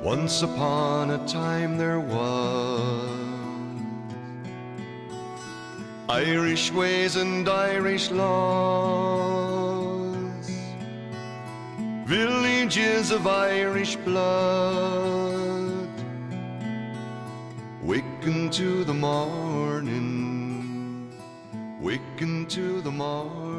Once upon a time there was Irish ways and Irish laws, villages of Irish blood, waking to the morning, waking to the morning.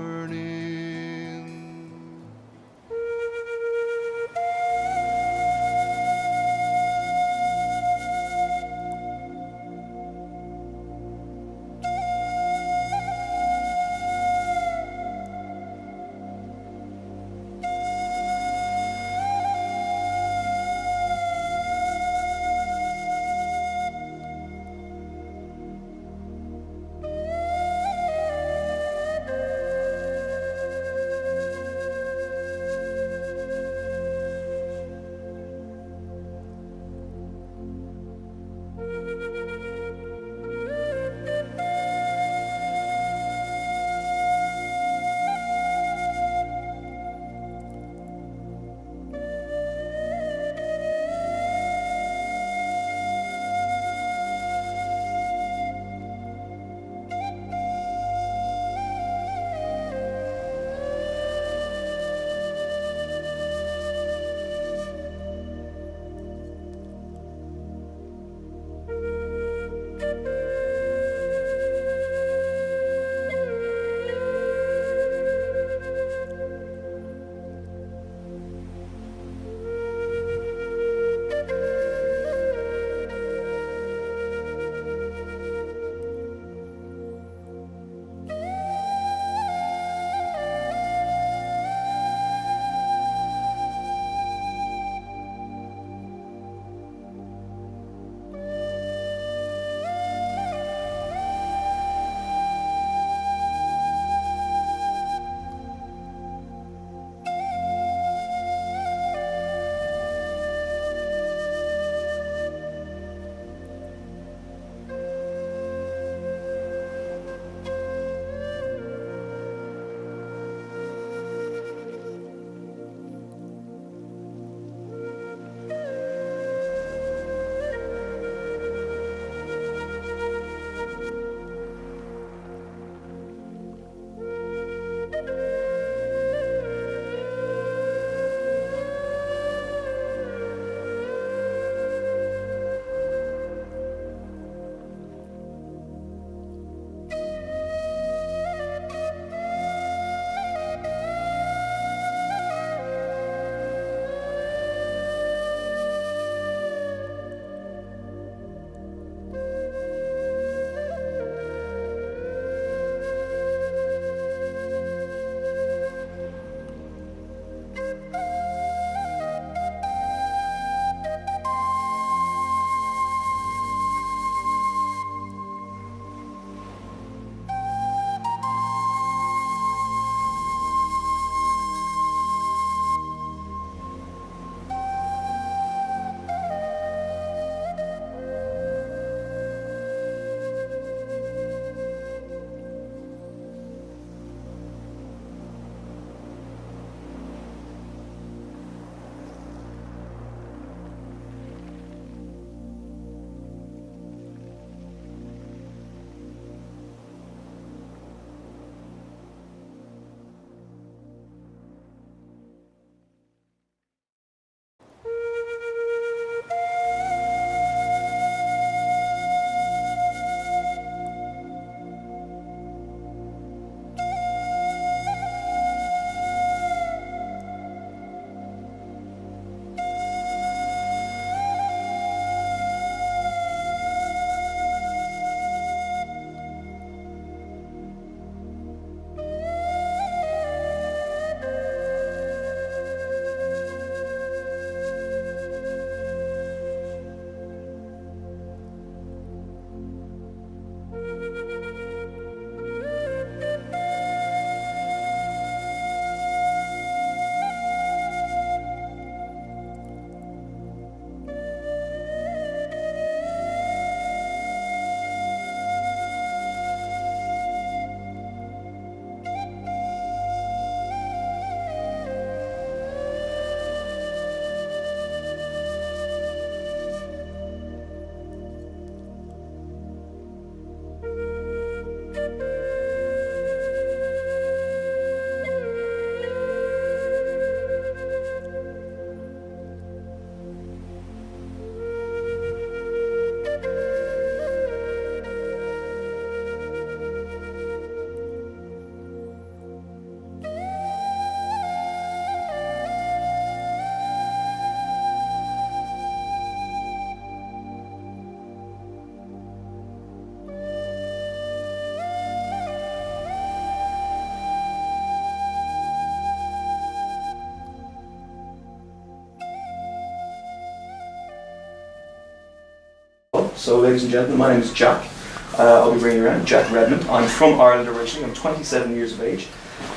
So ladies and gentlemen, my name is Jack. I'll be bringing you around, Jack Redmond. I'm from Ireland originally. I'm 27 years of age.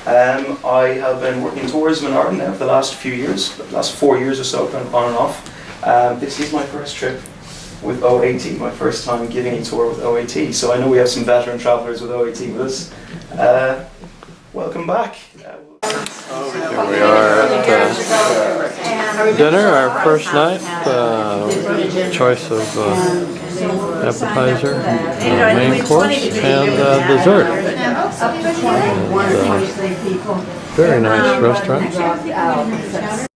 I have been working in tourism in Ireland now for the last few years, the last 4 years or so, kind of on and off. This is my first trip with OAT, my first time giving a tour with OAT. So I know we have some veteran travellers with OAT with us. Welcome back. Here we are at dinner, our first night. Choice of appetizer, main course, and dessert. And, very nice restaurant.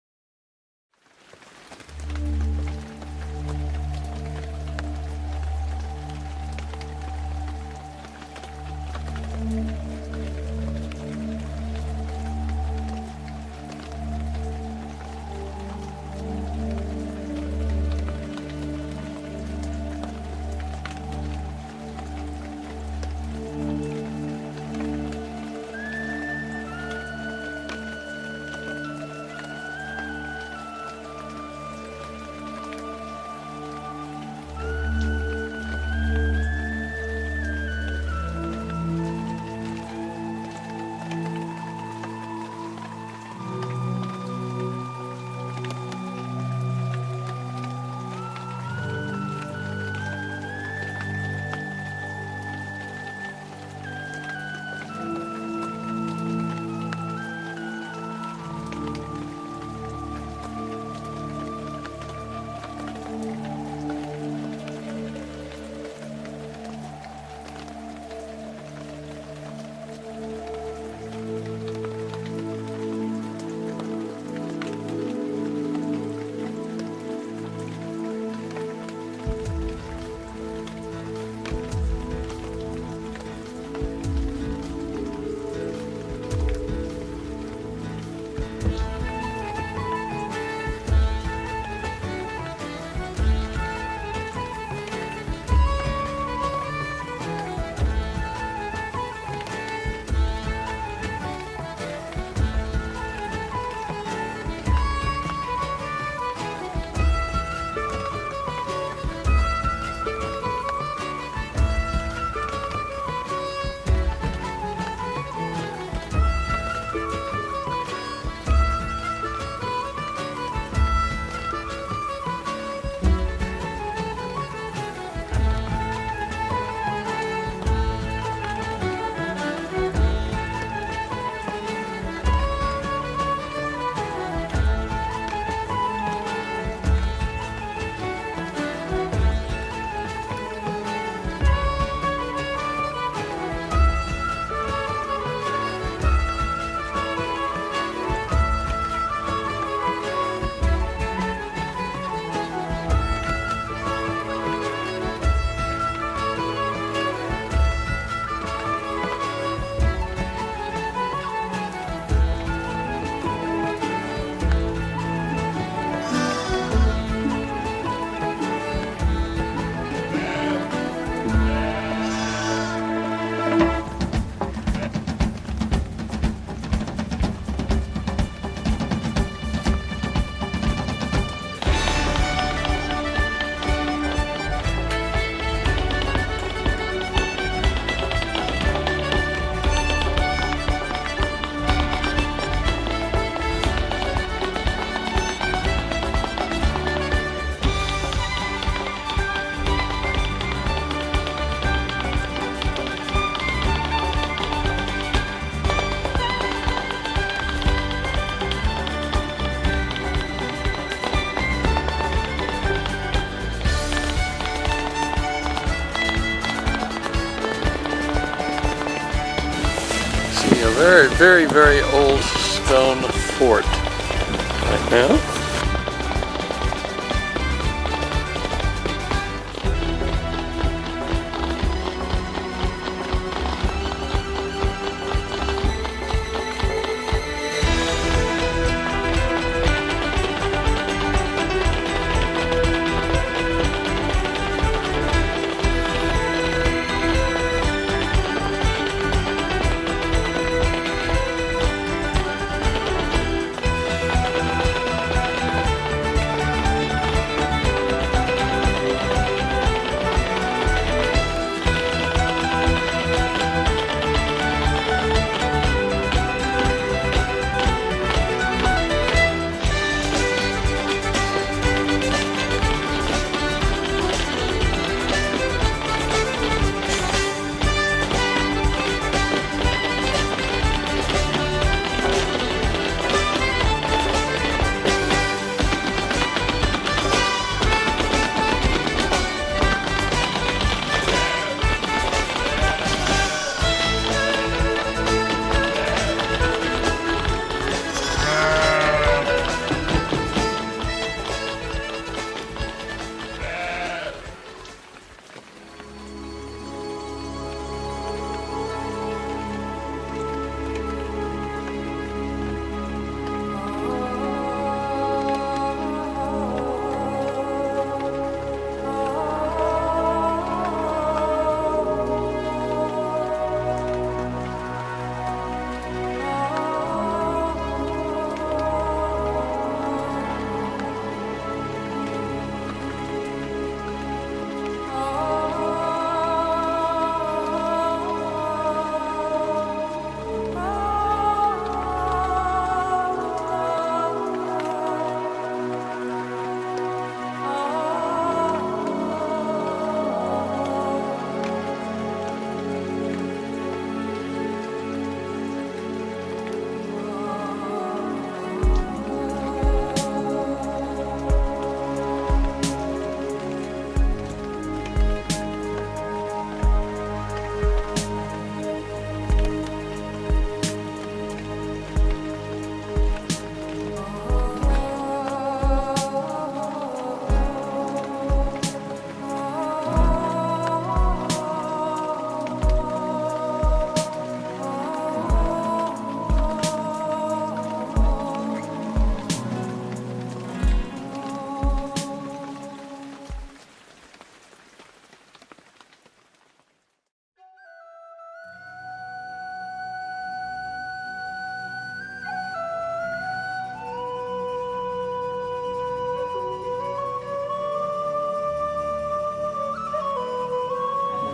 A very old stone fort right now.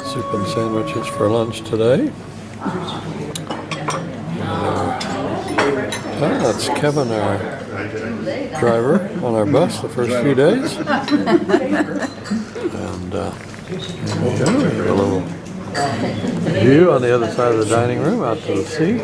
Soup and sandwiches for lunch today. That's Kevin, our driver on our bus the first few days. And we have a little view on the other side of the dining room out to the sea.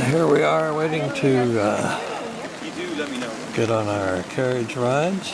Here we are waiting to get on our carriage rides.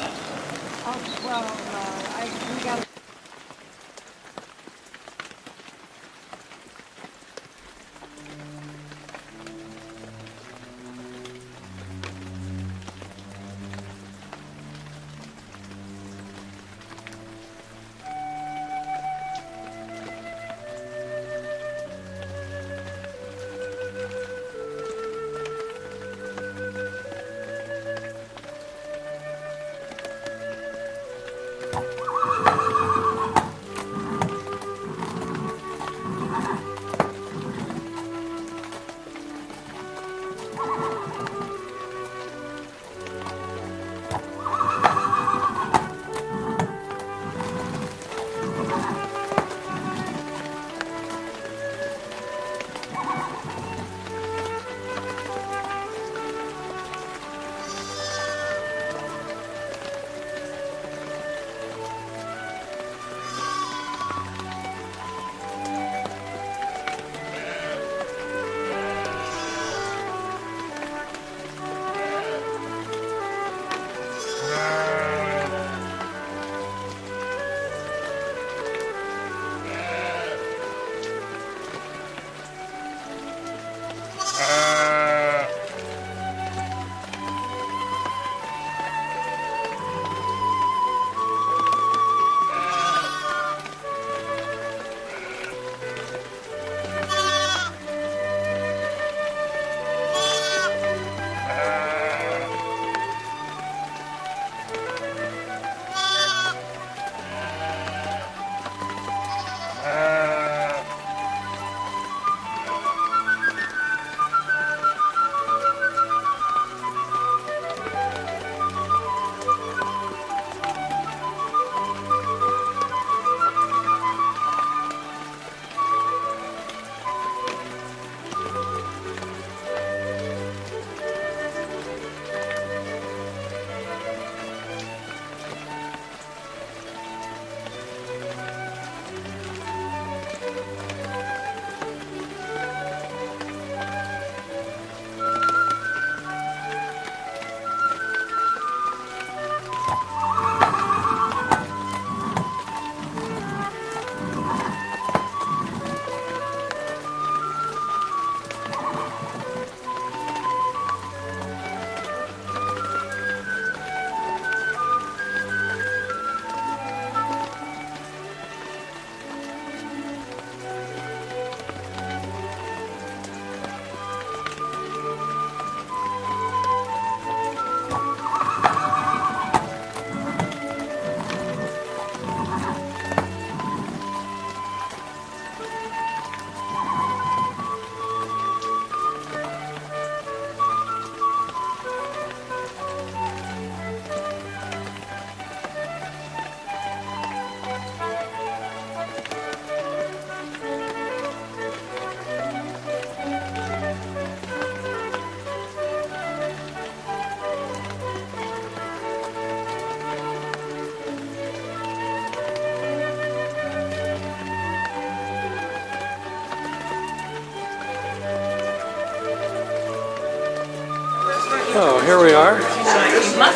So here we are,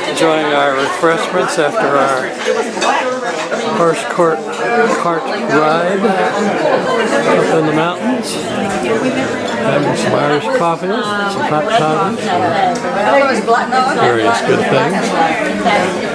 enjoying our refreshments after our horse cart ride up in the mountains. Having some Irish coffee, some hot toddies, various good things.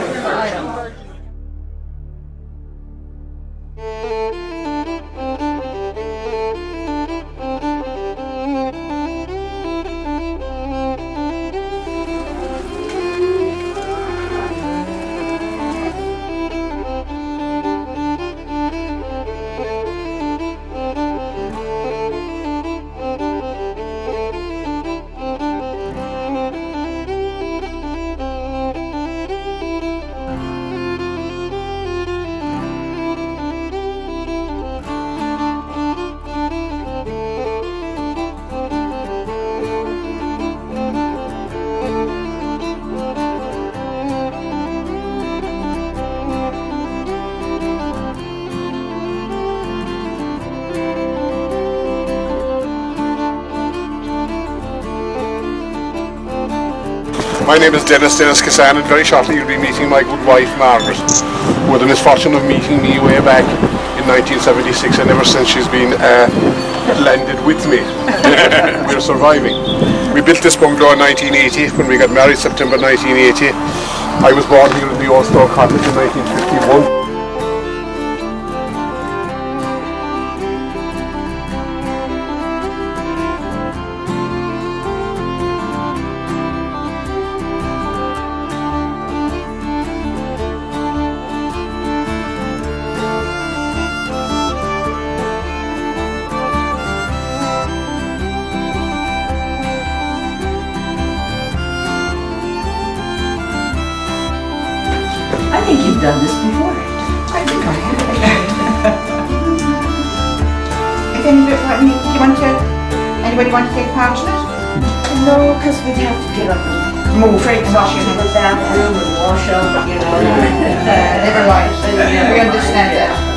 My name is Dennis Kassan, and very shortly you'll be meeting my good wife Margaret, who had the misfortune of meeting me way back in 1976, and ever since she's been landed with me. We're surviving. We built this bungalow in 1980 when we got married, September 1980. I was born here in the Old Store Cottage in 1951. I think you've done this before. I think I have. If anybody want to take part in it? No, because we'd have to get up and Move right and wash to your the hands. bathroom and wash up, you know. Never mind. We understand that.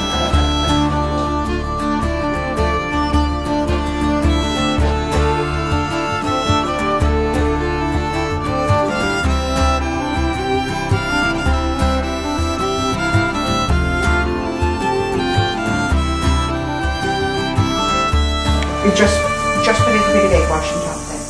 You just put a little bit of egg wash on top then.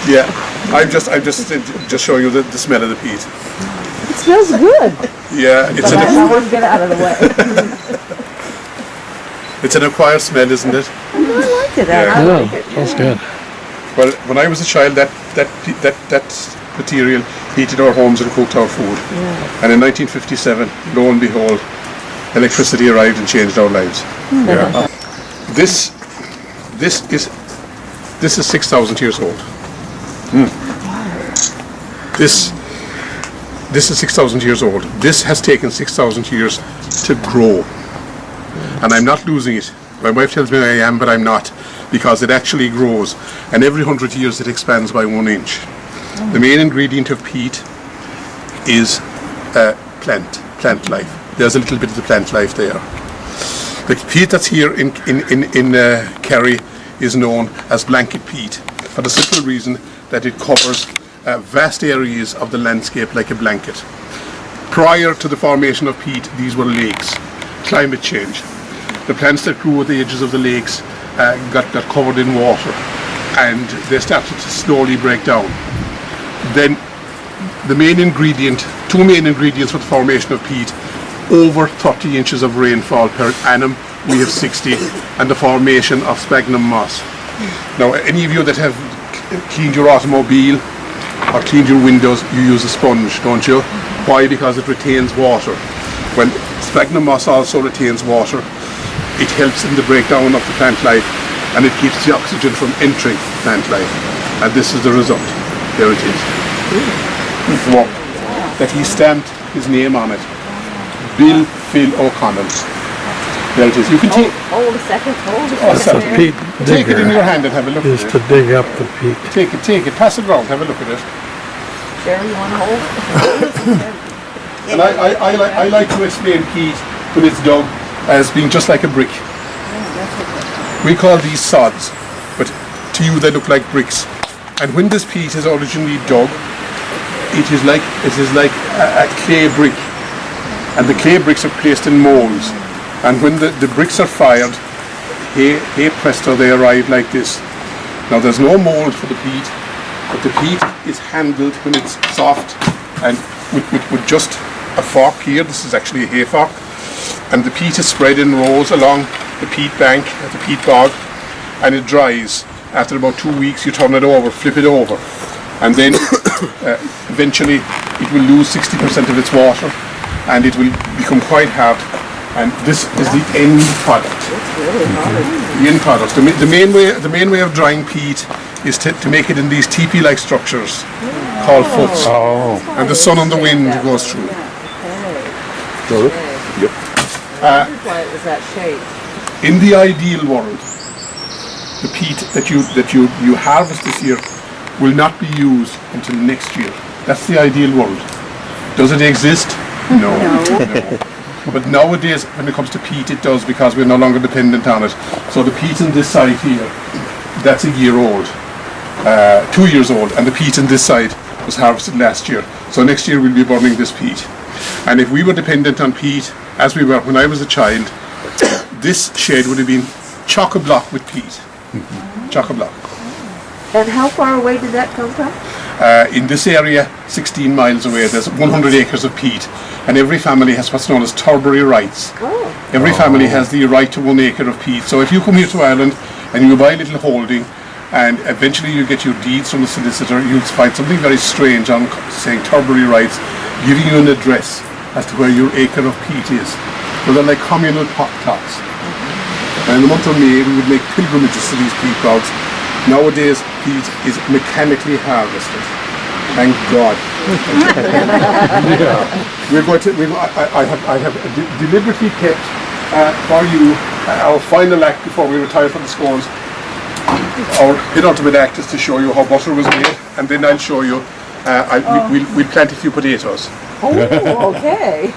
Yeah, I'm just showing you the smell of the peat. It smells good. Yeah, it's But I want to get out of the way. it's an acquired smell, isn't it? I like it. Yeah. I Yeah, like it. that's good. Well, when I was a child, that material heated our homes and cooked our food. Yeah. And in 1957, lo and behold, electricity arrived and changed our lives. Yeah. This is 6,000 years old. This is 6,000 years old. This has taken 6,000 years to grow. And I'm not losing it. My wife tells me I am, but I'm not, because it actually grows. And every 100 years it expands by 1 inch. The main ingredient of peat is plant life. There's a little bit of the plant life there. The peat that's here in Kerry is known as blanket peat, for the simple reason that it covers vast areas of the landscape like a blanket. Prior to the formation of peat, these were lakes. Climate change. The plants that grew at the edges of the lakes got covered in water, and they started to slowly break down. Then the main ingredient, two main ingredients for the formation of peat: over 30 inches of rainfall per annum. We have 60, and the formation of sphagnum moss. Now, any of you that have cleaned your automobile or cleaned your windows, you use a sponge, don't you? Why? Because it retains water. Well, sphagnum moss also retains water. It helps in the breakdown of the plant life, and it keeps the oxygen from entering plant life. And this is the result. There it is. That he stamped his name on it. Bill Phil O'Connell. There it is. You can take Hold a second. The peat take it in digger your hand and have a look is at to it. dig up the peat. Take it, pass it around, have a look at it. Jerry, you want to hold it? And I like to explain peat when it's dug as being just like a brick. We call these sods, but to you they look like bricks. And when this peat is originally dug, it is like a clay brick. And the clay bricks are placed in molds. And when the bricks are fired, hey presto, they arrive like this. Now there's no mold for the peat, but the peat is handled when it's soft and with just a fork here. This is actually a hay fork. And the peat is spread in rows along the peat bank, the peat bog. and it dries. After about 2 weeks, you turn it over, flip it over, and then eventually it will lose 60% of its water, and it will become quite hard. And this is the end product. The end product. The main way of drying peat is to make it in these teepee-like structures called foots, and the sun and the wind goes through. Yep. Why it was that shape. In the ideal world, the peat that you harvest this year will not be used until next year. That's the ideal world. Does it exist? No. But nowadays, when it comes to peat, it does, because we're no longer dependent on it. So the peat in this side here, that's a year old, 2 years old, and the peat in this side was harvested last year. So next year we'll be burning this peat. And if we were dependent on peat, as we were when I was a child, this shed would have been chock-a-block with peat. Chock-a-block. And how far away did that come from? In this area, 16 miles away, there's 100 acres of peat, and every family has what's known as Turbury rights. Every family has the right to 1 acre of peat. So if you come here to Ireland and you buy a little holding, and eventually you get your deeds from the solicitor, you'll find something very strange on saying Turbury rights, giving you an address as to where your acre of peat is. So they're like communal plots. And in the month of May, we would make pilgrimages to these peat bogs. Nowadays, peat is mechanically harvested. Thank God. We're going to. I have deliberately kept for you our final act before we retire from the scones. Our penultimate act is to show you how butter was made, and then I'll show you. We'll plant a few potatoes. Oh, okay.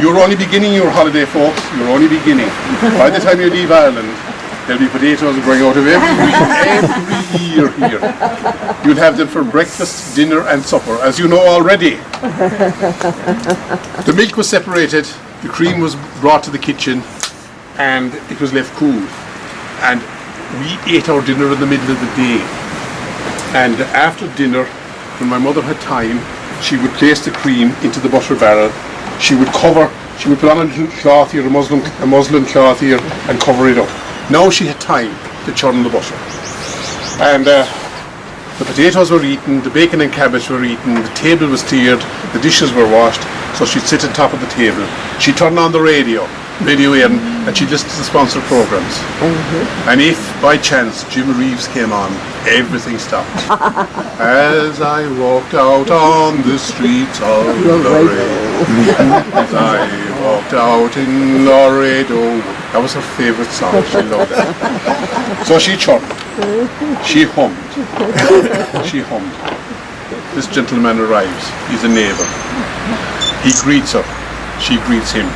You're only beginning your holiday, folks. You're only beginning. By the time you leave Ireland, there'll be potatoes growing out of every year here. You'll have them for breakfast, dinner and supper, as you know already. The milk was separated, the cream was brought to the kitchen, and it was left cool. And we ate our dinner in the middle of the day. And after dinner, when my mother had time, she would place the cream into the butter barrel. She would put on a little cloth here, a muslin cloth here, and cover it up. Now she had time to churn the butter. And the potatoes were eaten, the bacon and cabbage were eaten, the table was cleared, the dishes were washed, so she'd sit on top of the table. She'd turn on the radio in, and she'd listen to the sponsored programs. And if, by chance, Jim Reeves came on, everything stopped. As I walked out on the streets of Laredo, as I walked out in Laredo, that was her favourite song, she loved it. So she chirped, she hummed, she hummed. This gentleman arrives, he's a neighbour. He greets her, she greets him.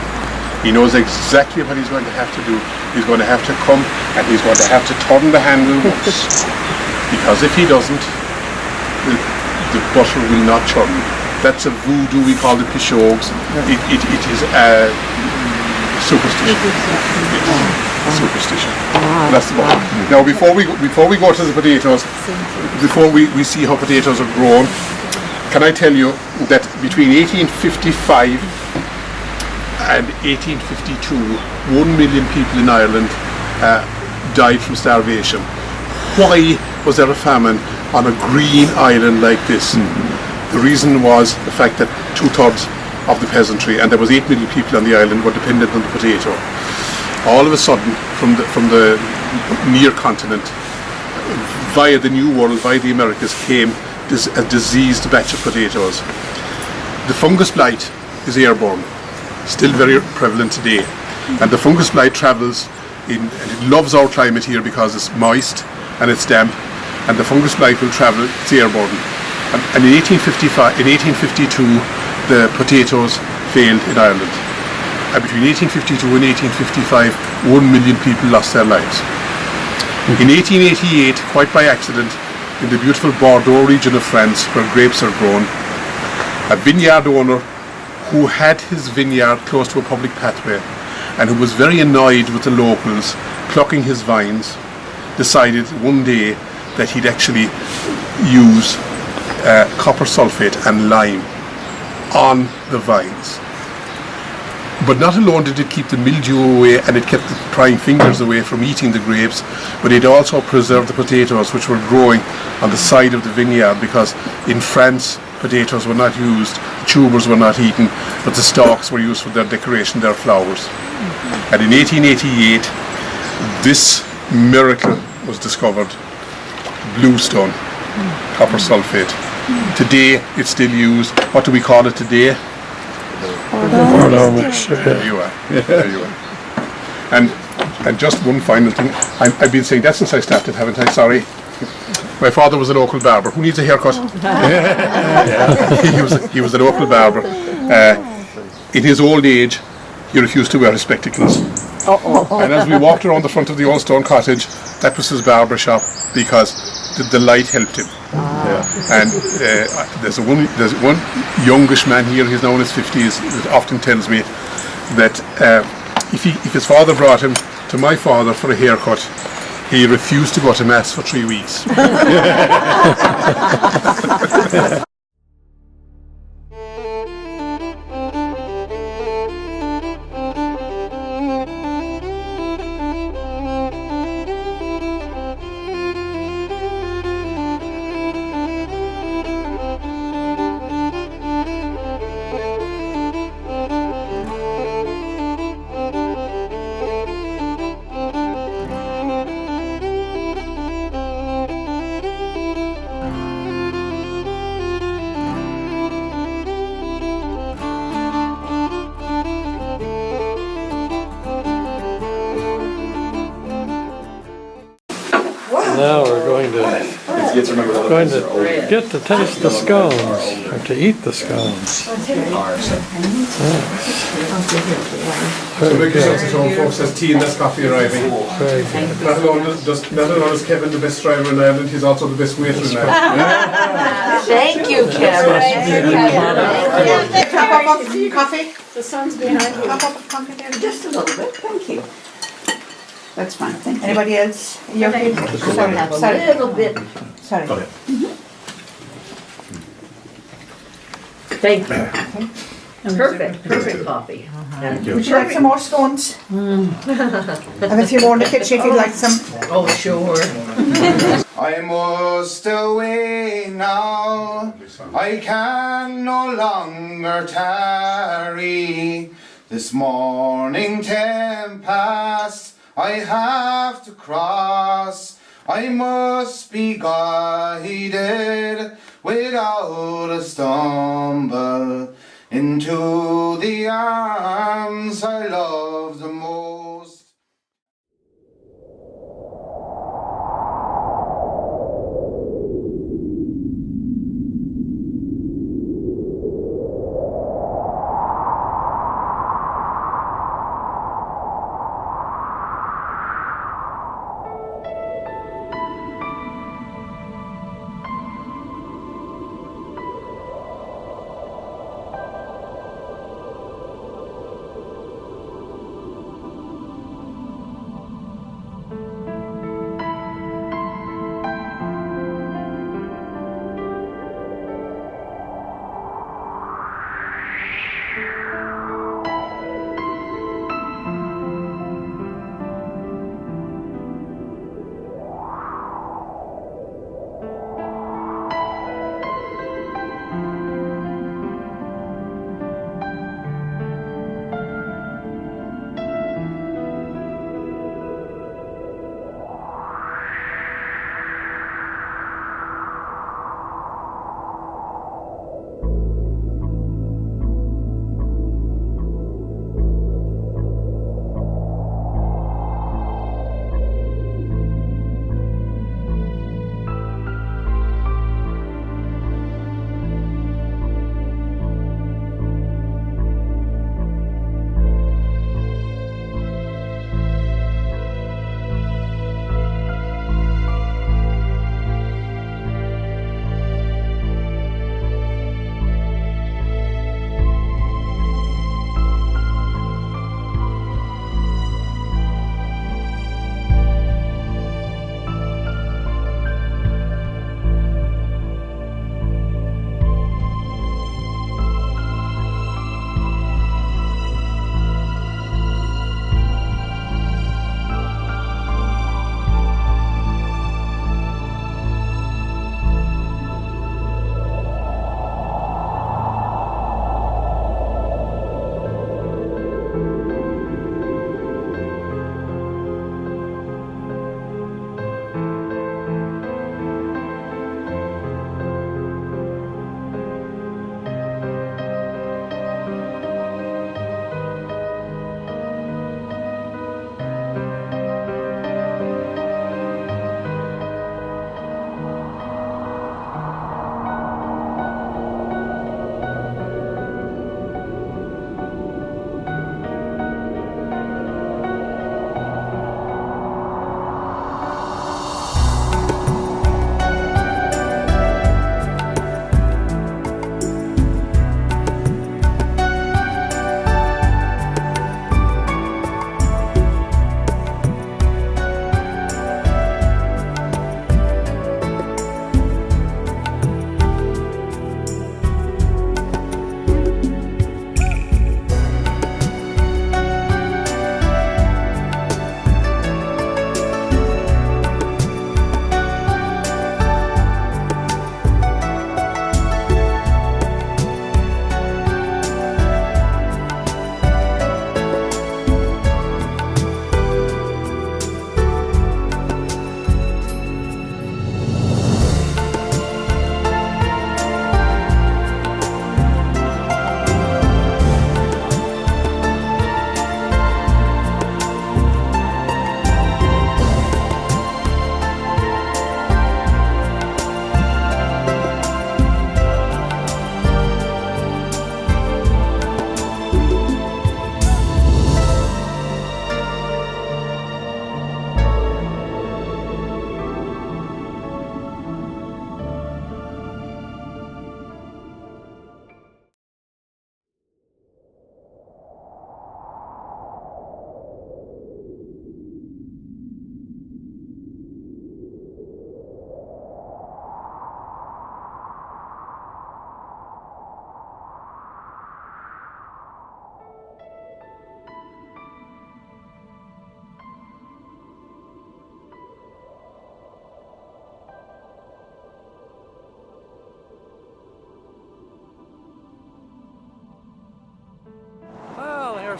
He knows exactly what he's going to have to do. He's going to have to come and he's going to have to turn the handle once. Because if he doesn't, the butter will not churn. That's a voodoo, we call it pishogues. It is a superstition. It's a superstition. That's the butter. Now before we go to the potatoes, before we see how potatoes are grown, can I tell you that between 1855 and 1852, 1 million people in Ireland died from starvation. Why was there a famine on a green island like this? The reason was the fact that 2/3 of the peasantry, and there was 8 million people on the island, were dependent on the potato. All of a sudden, from the near continent, via the New World, via the Americas, came a diseased batch of potatoes. The fungus blight is airborne. Still very prevalent today, and the fungus blight travels and it loves our climate here because it's moist and it's damp, and the fungus blight will travel, it's airborne. And in 1852 the potatoes failed in Ireland, and between 1852 and 1855 1 million people lost their lives. In 1888, quite by accident, in the beautiful Bordeaux region of France where grapes are grown, a vineyard owner who had his vineyard close to a public pathway and who was very annoyed with the locals plucking his vines, decided one day that he'd actually use copper sulfate and lime on the vines. But not alone did it keep the mildew away and it kept the prying fingers away from eating the grapes, but it also preserved the potatoes which were growing on the side of the vineyard, because in France potatoes were not used, tubers were not eaten, but the stalks were used for their decoration, their flowers. And in 1888 this miracle was discovered, bluestone, copper sulfate. Today it's still used. What do we call it today? Bordeaux mixture. There you are. There you are. And just one final thing. I've been saying that since I started, haven't I? Sorry. My father was a local barber. Who needs a haircut? He was a local barber. In his old age, he refused to wear his spectacles. And as we walked around the front of the old stone cottage, that was his barber shop, because the light helped him. And there's one youngish man here, he's now in his 50s, that often tells me that if his father brought him to my father for a haircut, he refused to go to mass for 3 weeks. Now we're going to get to taste the scones, or to eat the scones. So make yourselves at home, folks. There's tea and there's coffee arriving. Very good. Not alone is Kevin the best driver in Ireland, he's also the best waiter in Ireland. Thank you, Kevin. Top up of coffee? The sun's behind you. Top up of coffee there? Just a little bit, thank you. That's fine. Anybody else? You okay? Sorry, have a Sorry. little bit. Sorry. Thank you. Perfect coffee. Would you like some more scones? I have a few more in the kitchen if you'd like some. Oh, sure. I must away now, I can no longer tarry. This morning 10 past, I have to cross. I must be guided without a stumble into the arms I love the most.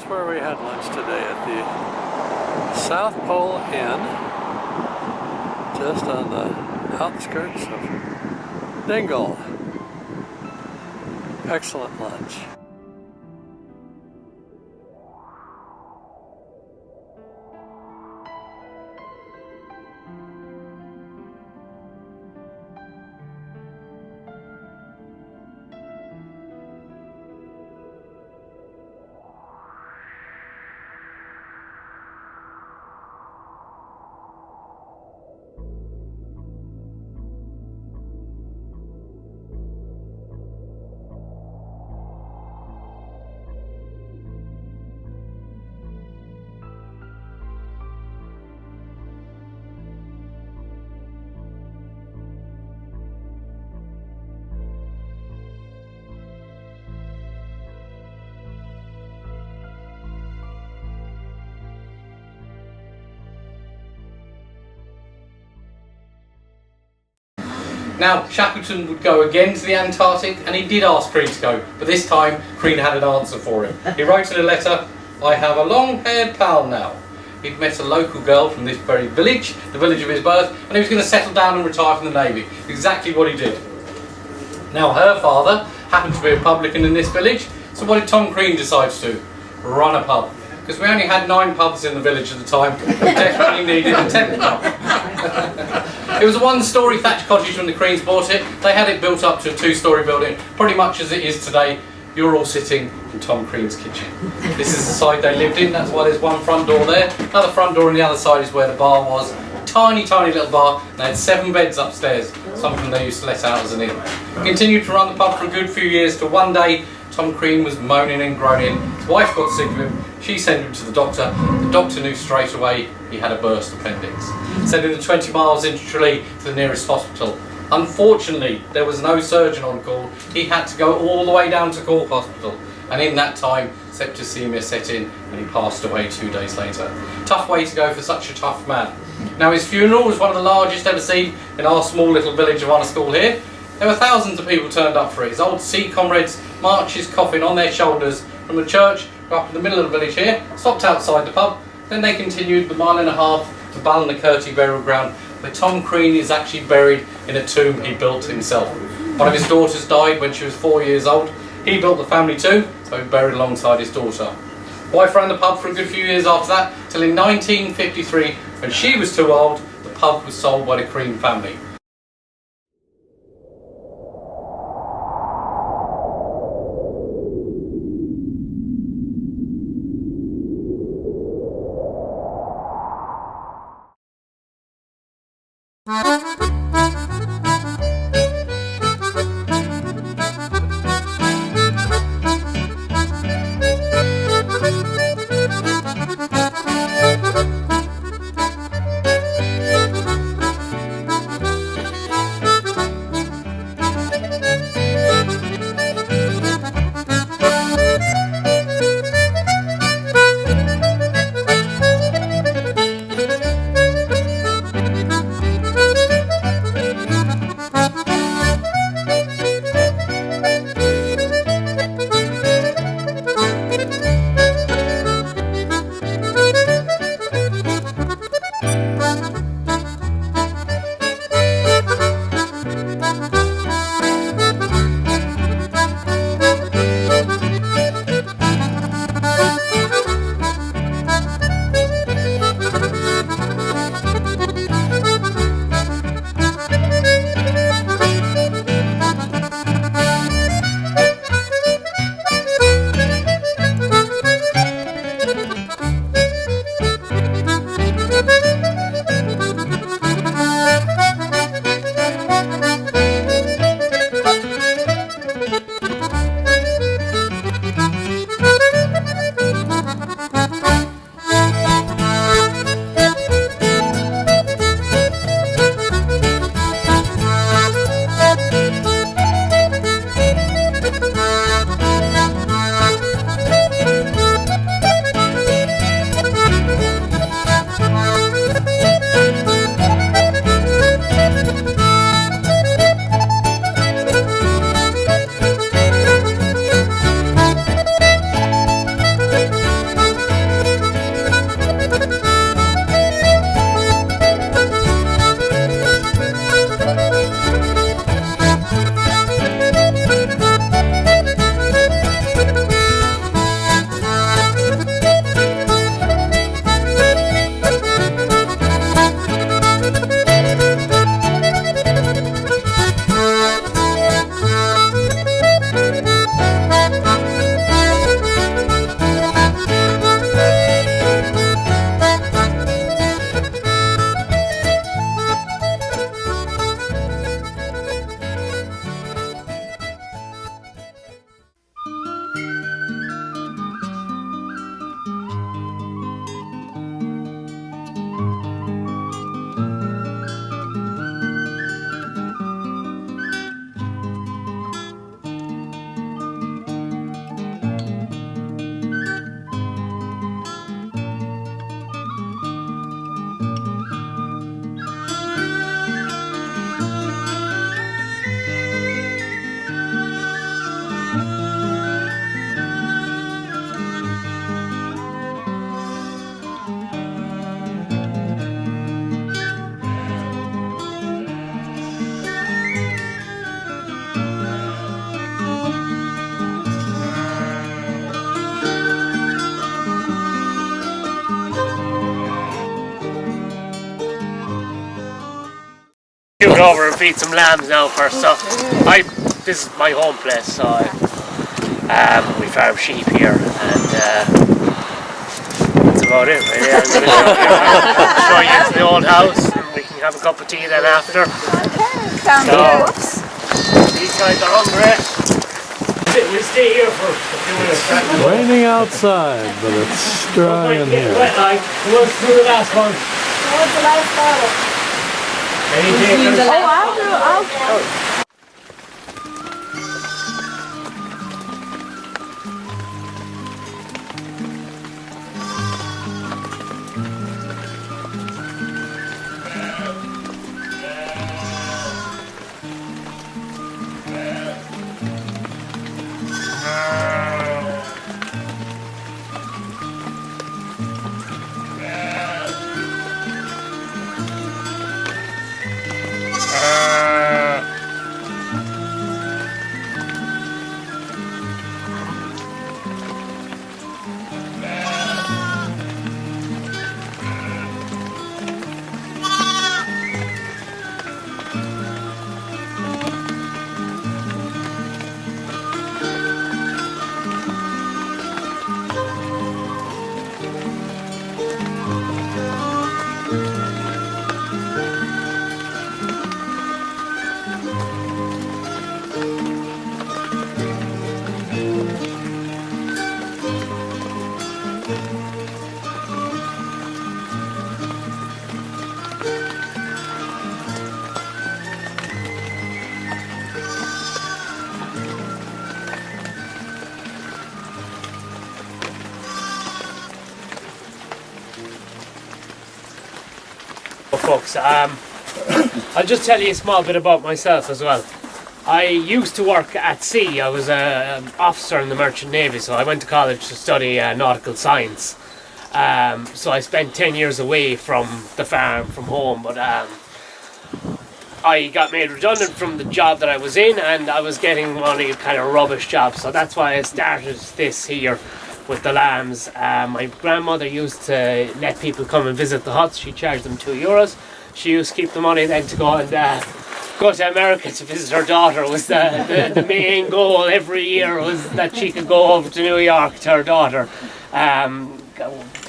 That's where we had lunch today, at the South Pole Inn, just on the outskirts of Dingle. Excellent lunch. Now, Shackleton would go again to the Antarctic, and he did ask Crean to go, but this time Crean had an answer for him. He wrote in a letter, "I have a long-haired pal now." He'd met a local girl from this very village, the village of his birth, and he was going to settle down and retire from the Navy. Exactly what he did. Now, her father happened to be a publican in this village, so what did Tom Crean decide to do? Run a pub. Because we only had 9 pubs in the village at the time, we definitely needed a 10th pub. It was a 1-storey thatched cottage when the Creans bought it. They had it built up to a 2-storey building, pretty much as it is today. You're all sitting in Tom Crean's kitchen. This is the side they lived in, that's why there's one front door there. Another front door on the other side is where the bar was. Tiny, tiny little bar. They had 7 beds upstairs, some of them they used to let out as an inn. Continued to run the pub for a good few years, till one day Tom Crean was moaning and groaning. His wife got sick of him. She sent him to the doctor. The doctor knew straight away he had a burst appendix. Sent him the 20 miles into Tralee to the nearest hospital. Unfortunately, there was no surgeon on call. He had to go all the way down to Cork Hospital. And in that time, septicemia set in and he passed away 2 days later. Tough way to go for such a tough man. Now, his funeral was one of the largest ever seen in our small little village of School here. There were thousands of people turned up for it. His old sea comrades marched his coffin on their shoulders from the church up in the middle of the village here, stopped outside the pub, then they continued the 1.5 miles to Ballinacurty burial ground, where Tom Crean is actually buried in a tomb he built himself. One of his daughters died when she was 4 years old. He built the family tomb, so he buried alongside his daughter. Wife ran the pub for a good few years after that, till in 1953, when she was too old, the pub was sold by the Crean family. Shoot over and feed some lambs now first. So this is my home place. So we farm sheep here, and that's about it really. I'm going to show you into the old house, and we can have a cup of tea then after. Sounds good. These guys are hungry. We stay here for a few minutes. Raining outside, but it's dry in here. Wet like. Who wants to do the last one? What's the last bottle? Any takers? Oh, I'll do. Folks, I'll just tell you a small bit about myself as well. I used to work at sea. I was an officer in the Merchant Navy, so I went to college to study nautical science. So I spent 10 years away from the farm, from home, but I got made redundant from the job that I was in, and I was getting one of these kind of rubbish jobs, so that's why I started this here with the lambs. My grandmother used to let people come and visit the huts. She charged them €2. She used to keep the money then to go and go to America to visit her daughter. Was the main goal every year was that she could go over to New York to her daughter.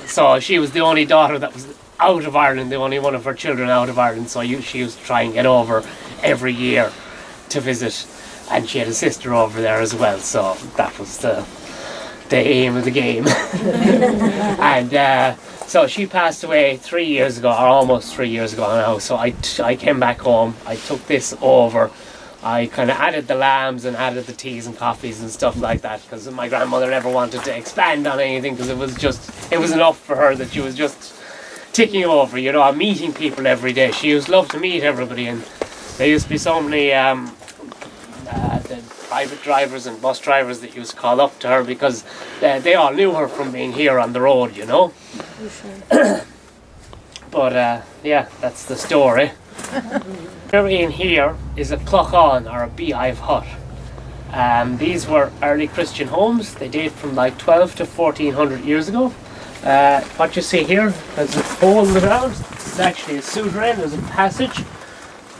So she was the only daughter that was out of Ireland, the only one of her children out of Ireland, so she used to try and get over every year to visit, and she had a sister over there as well, so that was the aim of the game. And so she passed away 3 years ago, or almost 3 years ago now, so I came back home. I took this over. I kind of added the lambs and added the teas and coffees and stuff like that, because my grandmother never wanted to expand on anything, because it was enough for her that she was just ticking over, you know, meeting people every day. She used to love to meet everybody, and there used to be so many the private drivers and bus drivers that used to call up to her, because they all knew her from being here on the road, you know. But yeah, that's the story. In here is a cluchán, or a beehive hut. These were early Christian homes. They date from like 12 to 1400 years ago. What you see here, there's a hole in the ground. It's actually a souterrain. There's a passage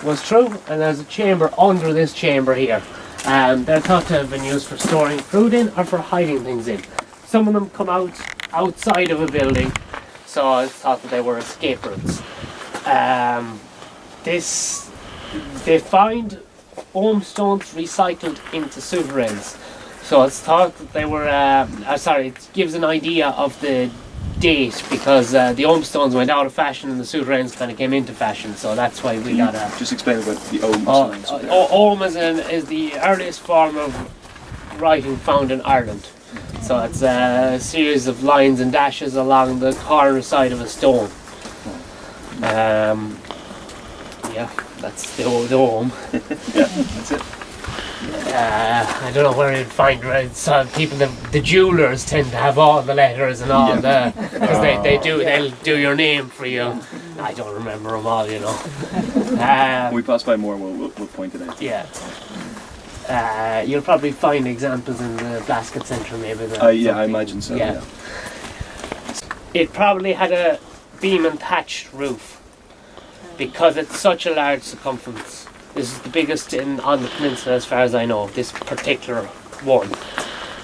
goes through, and there's a chamber under this chamber here. They're thought to have been used for storing food in, or for hiding things in. Some of them come out outside of a building, so it's thought that they were escape routes. They find home stones recycled into souterrains, so it's thought that they were it gives an idea of the date, because the home stones went out of fashion and the souterrains kind of came into fashion, so that's why we got Just explain about the ohm stones. Ohm is the earliest form of writing found in Ireland. So it's a series of lines and dashes along the corner side of a stone. Yeah, that's the ohm. Yeah, that's it. I don't know where you'd find it. So people, the jewelers tend to have all the letters and all because they'll do your name for you. I don't remember them all, you know. When we pass by more, we'll point it out. Yeah. You'll probably find examples in the Blasket Centre, maybe. Yeah, I imagine so. Yeah. It probably had a beam and thatched roof, because it's such a large circumference. This is the biggest on the peninsula as far as I know, this particular one.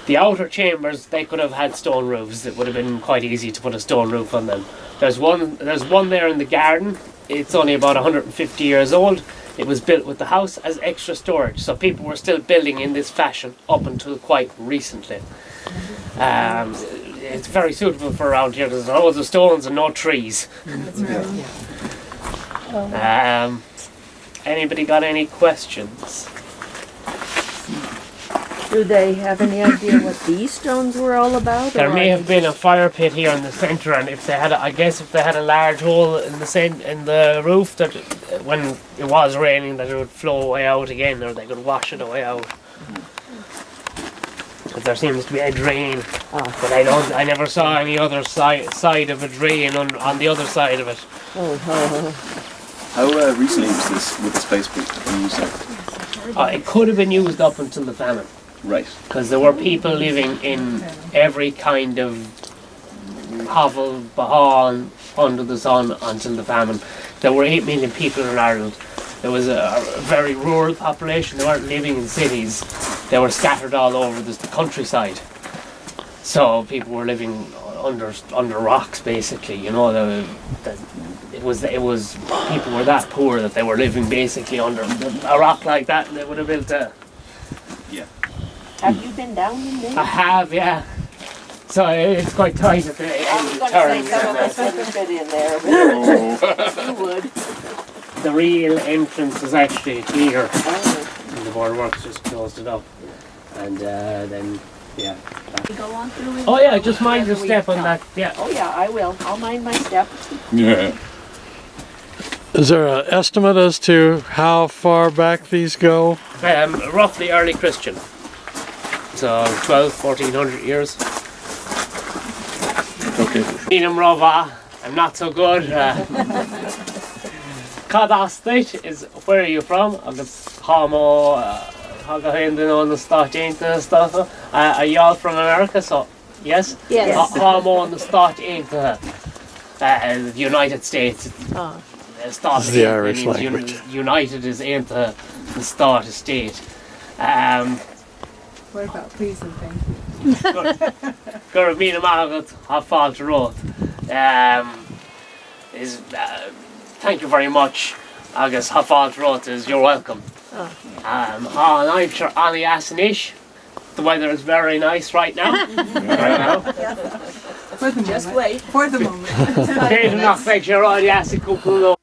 The outer chambers, they could have had stone roofs. It would have been quite easy to put a stone roof on them. There's one there in the garden. It's only about 150 years old. It was built with the house as extra storage, so people were still building in this fashion up until quite recently. It's very suitable for around here because there's loads of stones and no trees. Anybody got any questions? Do they have any idea what these stones were all about? There may have been a fire pit here in the centre, and if they had, if they had a large hole in the roof, that when it was raining, that it would flow away out again, or they could wash it away out. Because there seems to be a drain, but I never saw any other side of a drain on the other side of it. How recently was this place being used up? It could have been used up until the famine. Right. Because there were people living in every kind of hovel, bahal, under the sun until the famine. There were 8 million people in Ireland. There was a very rural population. They weren't living in cities. They were scattered all over the countryside. So people were living under rocks, basically. You know, it was people were that poor that they were living basically under a rock like that, and they would have built a. Yeah. Have you been down in there? I have, yeah. So it's quite tight at the I end was of the going to turn. say some of us wouldn't fit in there, but you would. The real entrance is actually here. Oh. And the board works just closed it up. And then, yeah. You go on through it? Oh yeah, just mind your Wherever step we on that, yeah. Oh yeah, I will. I'll mind my step. Yeah. Is there an estimate as to how far back these go? Roughly early Christian. So 1400 years. Okay. Nínam Rova, I'm not so good. Cada state is, where are you from? Agus Hamo, Hagahindan on the Start stuff. Are you all from America? So, yes? Yes. Hamo on the Start the United States. Oh. This is the Irish language. United is ain't the Start state. What about please and thank you? Gurb Mina Margaret, ha fáilte rót. Thank you very much. Agus ha fáilte rót is you're welcome. I'm sure Annie Asanish. The weather is very nice right now. For the Just moment. wait. For the moment. Peter nach feic sé ráid asig cúpla